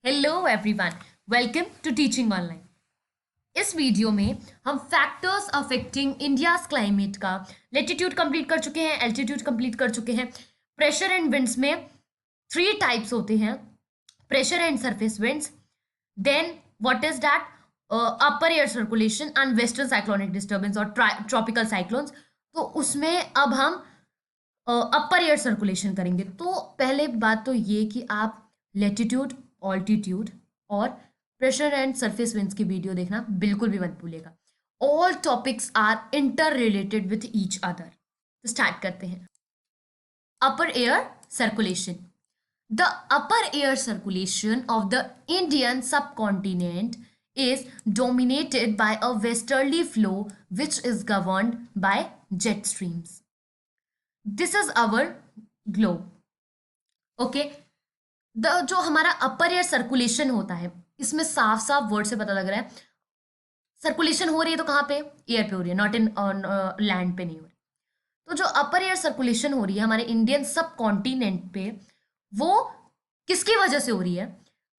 Hello everyone, welcome to teaching online. इस video में हम फैक्टर्स अफेक्टिंग इंडियाज क्लाइमेट का लेटीट्यूड कंप्लीट कर चुके हैं, एल्टीट्यूड कंप्लीट कर चुके हैं। प्रेशर एंड विंड्स में थ्री टाइप्स होते हैं, pressure and surface winds. Then what is that? Upper air circulation and western cyclonic disturbance और ट्रॉपिकल साइक्लोन्स। तो उसमें अब हम अपर एयर सर्कुलेशन करेंगे। तो पहले बात तो ये कि आप लेटीट्यूड, ऑल्टीट्यूड और प्रेशर एंड सरफेस विंड्स की वीडियो देखना बिल्कुल भी मत भूलिएगा। All topics are interrelated with each other. तो स्टार्ट करते हैं। Upper air circulation. The upper air circulation of the Indian subcontinent is dominated by a westerly flow which is governed by jet streams. This is our globe. Okay. जो हमारा अपर air circulation होता है, इसमें साफ साफ word से पता लग रहा है सर्कुलेशन हो रही है तो कहाँ पे? एयर पे हो रही है, नॉट इन लैंड पे नहीं हो रही। तो जो अपर एयर सर्कुलेशन हो रही है हमारे इंडियन सब कॉन्टिनेंट पे, वो किसकी वजह से हो रही है?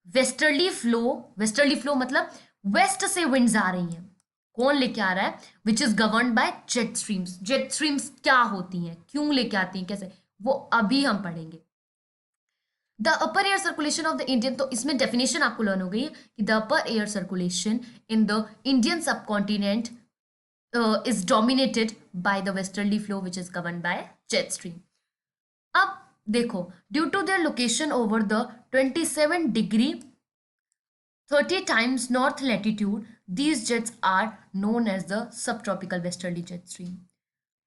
Westerly flow. वेस्टर्ली फ्लो मतलब वेस्ट से विंड्स आ रही हैं। कौन लेके आ रहा है? Which is governed bye jet streams. Jet streams क्या होती हैं, क्यों लेके आती हैं, कैसे, वो अभी हम पढ़ेंगे। The upper air circulation of the Indian, तो इसमें डेफिनेशन आपको लर्न हो गई है कि the upper air circulation in the Indian सब continent is dominated by the westerly flow which is governed by jet stream. अब देखो, due to their location over the 27 degree 30 times north latitude, these jets are known as the subtropical westerly jet stream.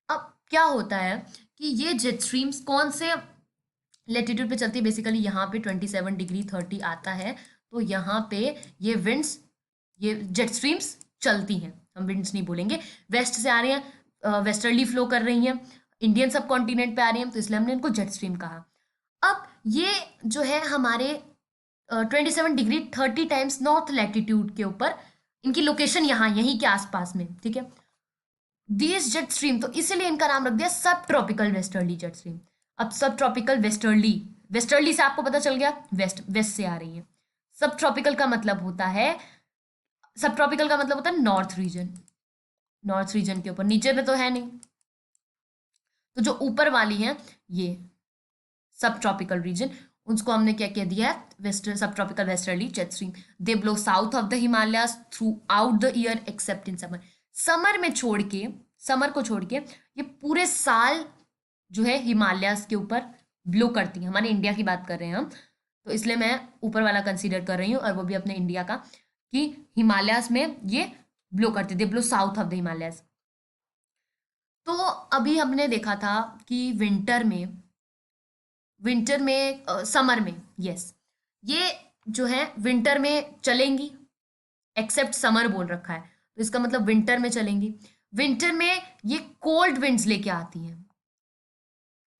अब क्या होता है कि ये jet streams कौन से लेटीट्यूड पे चलती है? बेसिकली यहाँ पे 27 डिग्री 30 आता है, तो यहाँ पे ये विंड्स, ये जेट स्ट्रीम्स चलती हैं। हम विंड्स नहीं बोलेंगे, वेस्ट से आ रही हैं, वेस्टर्ली फ्लो कर रही हैं, इंडियन सब कॉन्टिनेंट पे आ रही हैं, तो इसलिए हमने इनको जेट स्ट्रीम कहा। अब ये जो है हमारे 27 डिग्री 30 टाइम्स नॉर्थ लैटिट्यूड के ऊपर, इनकी लोकेशन यहाँ यहीं के आसपास में, ठीक है। दीज जेट स्ट्रीम, तो इसीलिए इनका नाम रख दिया सब ट्रॉपिकल वेस्टर्ली जेट स्ट्रीम। अब सब ट्रॉपिकल वेस्टर्ली, वेस्टर्ली से आपको पता चल गया वेस्ट, वेस्ट से आ रही है। सब ट्रॉपिकल का मतलब होता है, सब ट्रॉपिकल का मतलब होता है नॉर्थ रीजन, नॉर्थ रीजन के ऊपर, नीचे में तो है नहीं। तो जो ऊपर वाली है ये सब ट्रॉपिकल रीजन, उसको हमने क्या कह दिया है? वेस्टर्न सब tropical westerly jet stream. They blow south of the Himalayas through out the year accept in summer. Summer में छोड़ के, समर को छोड़ के ये पूरे साल जो है हिमालयाज के ऊपर ब्लो करती है। हमारे इंडिया की बात कर रहे हैं हम, तो इसलिए मैं ऊपर वाला कंसीडर कर रही हूँ, और वो भी अपने इंडिया का, कि हिमालयाज में ये ब्लो करती है। They blow south of the Himalayas. तो अभी हमने देखा था कि विंटर में, समर में, यस, ये जो है विंटर में चलेंगी, एक्सेप्ट समर बोल रखा है, तो इसका मतलब विंटर में चलेंगी। विंटर में ये कोल्ड विंड्स लेके आती हैं।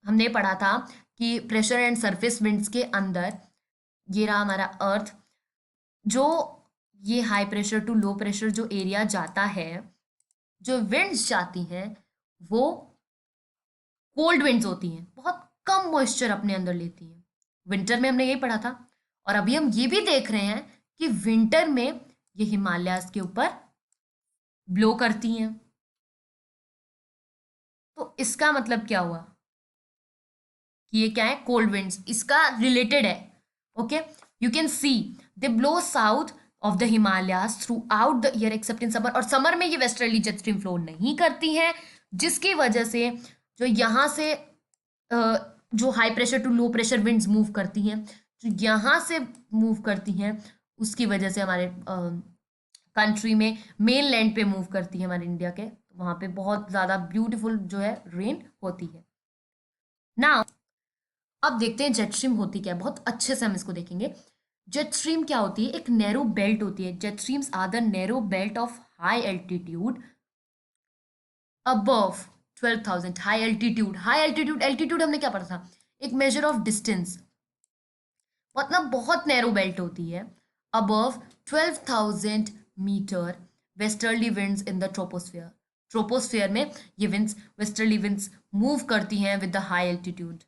हमने पढ़ा था कि प्रेशर एंड सरफेस विंड्स के अंदर ये रहा हमारा अर्थ, जो ये high pressure to low pressure जो एरिया जाता है, जो विंड्स जाती हैं वो कोल्ड विंड्स होती हैं, बहुत कम मॉइस्चर अपने अंदर लेती हैं। विंटर में हमने यही पढ़ा था, और अभी हम ये भी देख रहे हैं कि विंटर में ये हिमालयाज के ऊपर ब्लो करती हैं। तो इसका मतलब क्या हुआ कि ये क्या है? कोल्ड विंड्स, इसका रिलेटेड है। Okay, you can see they blow south of the Himalayas through out the year accept in summer. और समर में ये वेस्टर्ली जेट स्ट्रीम फ्लो नहीं करती हैं, जिसकी वजह से जो यहाँ से जो high pressure to low pressure winds move करती हैं, जो यहाँ से मूव करती हैं, उसकी वजह से हमारे कंट्री में मेन लैंड पे मूव करती है, हमारे इंडिया के, वहाँ पे बहुत ज़्यादा ब्यूटीफुल जो है रेन होती है ना। अब देखते हैं जेट स्ट्रीम होती क्या है, बहुत अच्छे से हम इसको देखेंगे। जेट स्ट्रीम क्या होती है? एक नैरो बेल्ट होती है। Jet streams are the narrow belt of high altitude above 12,000। High altitude, high altitude, altitude हमने क्या पढ़ा था? एक मेजर ऑफ डिस्टेंस, मतलब बहुत नैरो बेल्ट होती है। Above 12,000 metre westerly winds in the troposphere. Troposphere में ये विंड्स, वेस्टर्ली विंड्स मूव करती हैं with the high altitude.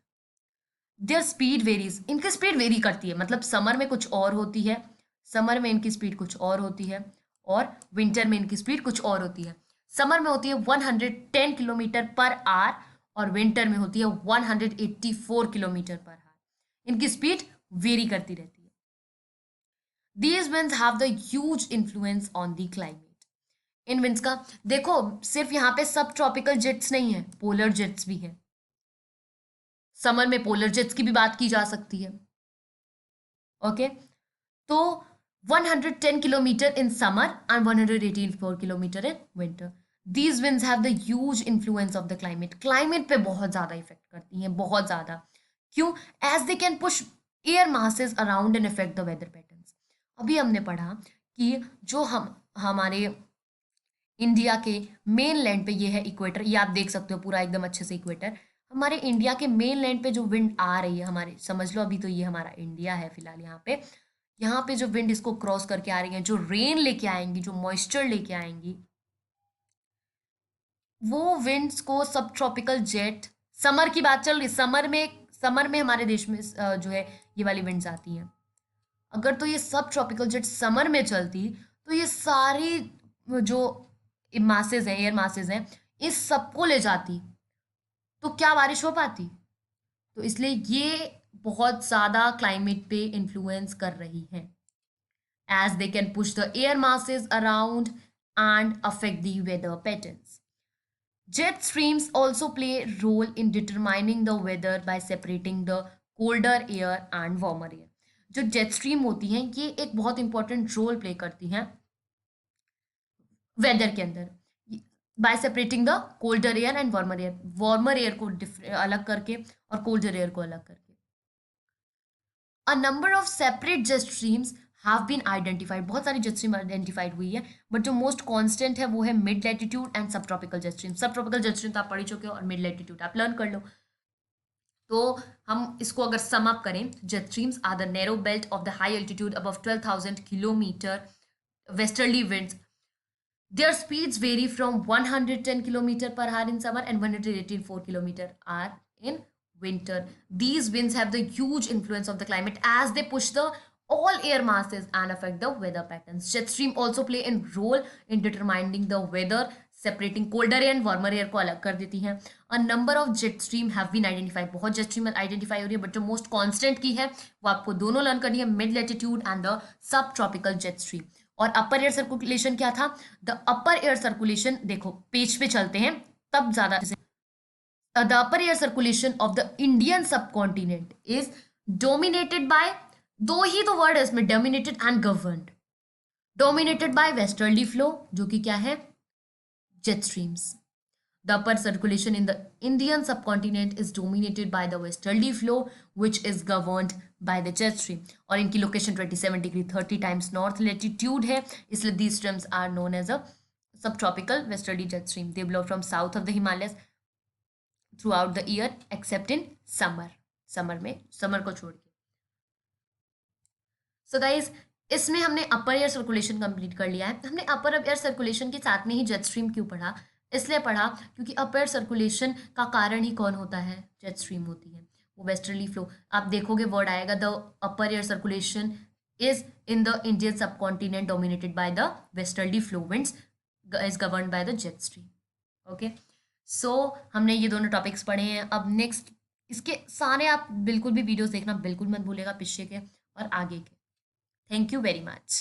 Their speed varies, इनकी स्पीड वेरी करती है, मतलब समर में कुछ और होती है, समर में इनकी स्पीड कुछ और होती है, और विंटर में इनकी स्पीड कुछ और होती है। समर में होती है 110 किलोमीटर पर आवर और विंटर में होती है 184 किलोमीटर पर आवर। इनकी स्पीड वेरी करती रहती है। These winds have the huge influence on the climate. In winds का देखो, सिर्फ यहाँ पे सब ट्रॉपिकल जेट्स नहीं है, पोलर जेट्स भी है। समर में पोलर जेट्स की भी बात की जा सकती है। ओके, तो 110 kilometre in summer and 184 kilometre in winter. These winds have the huge influence of the climate, climate पे बहुत ज़्यादा इफेक्ट करती हैं, बहुत ज़्यादा। क्यों? As they can push air masses around and effect the weather patterns. अभी हमने पढ़ा कि जो हम हमारे इंडिया के मेन लैंड पे, ये है इक्वेटर, ये आप देख सकते हो पूरा एकदम अच्छे से इक्वेटर। हमारे इंडिया के मेन लैंड पे जो विंड आ रही है हमारे, समझ लो अभी तो ये हमारा इंडिया है फिलहाल, यहाँ पे जो विंड इसको क्रॉस करके आ रही है, जो रेन लेके आएंगी, जो मॉइस्चर लेके आएंगी, वो विंड्स को सब ट्रॉपिकल जेट, समर की बात चल रही, समर में हमारे देश में जो है ये वाली विंड्स आती हैं। अगर तो ये सब ट्रॉपिकल जेट समर में चलती तो ये सारी जो मासेस हैं, एयर मासेस हैं, इस सबको ले जाती, तो क्या बारिश हो पाती? तो इसलिए ये बहुत ज़्यादा क्लाइमेट पे इन्फ्लुएंस कर रही है, as they can push the air masses around and affect the weather patterns. Jet streams also play a role in determining the weather by separating the colder air and warmer air. जो jet stream होती हैं ये एक बहुत important role play करती हैं weather के अंदर, by separating the colder air and warmer air को अलग करके और कोल्डर एयर को अलग करके। A number of separate jet streams have been identified, बहुत सारी जेट स्ट्रीम आइडेंटिफाइड हुई है, बट जो मोस्ट कांस्टेंट है वो है मिड लैटिट्यूड एंड सब ट्रॉपिकल जेट स्ट्रीम। सब ट्रॉपिकल जेट स्ट्रीम तो आप पढ़ ही चुके हो और मिड लैटिट्यूड आप लर्न कर लो। तो हम इसको अगर सम अप करें, jet streams are the narrow belt of the high altitude above 12,000 kilometre westerly winds. Their speeds vary from 110 km per hour in summer and 184 km per hour in winter. These winds have the huge influence of the climate as they push the all air masses and affect the weather patterns. Jet stream also play a role in determining the weather, separating colder air and warmer air को अलग कर देती हैं. A number of jet stream have been identified. बहुत jet stream identify हो रही है, but जो most constant की है वो आपको दोनों learn करनी है, mid latitude and the subtropical jet stream. और अपर एयर सर्कुलेशन क्या था? द अपर एयर सर्कुलेशन, देखो पेज पे चलते हैं तब ज्यादा, the upper air circulation of the Indian सब कॉन्टिनेंट इज डोमिनेटेड बाय, दो ही तो वर्ड है इसमें, dominated and governed. Dominated by westerly flow, जो कि क्या है? Jet streams. The upper circulation in the Indian subcontinent is dominated by the westerly flow, which is governed by the jet stream. और इनकी location 27 degree 30 times north latitude है, इसलिए these streams are known as a subtropical westerly jet stream. They blow from south of the Himalayas throughout the year except in summer. Summer को छोड़ के। So guys, इसमें हमने अपर air circulation complete कर लिया है। हमने अपर एयर सर्कुलेशन के साथ में ही जेट स्ट्रीम क्यों पढ़ा? इसलिए पढ़ा क्योंकि अपर एयर सर्कुलेशन का कारण ही कौन होता है? जेट स्ट्रीम होती है, वो वेस्टर्ली फ्लो। आप देखोगे वर्ड आएगा, the upper air circulation is in the Indian subcontinent dominated by the westerly flow winds is governed by the jet stream. Okay, so हमने ये दोनों टॉपिक्स पढ़े हैं। अब नेक्स्ट इसके सारे आप बिल्कुल भी वीडियोस देखना बिल्कुल मत भूलेगा, पीछे के और आगे के। Thank you very much.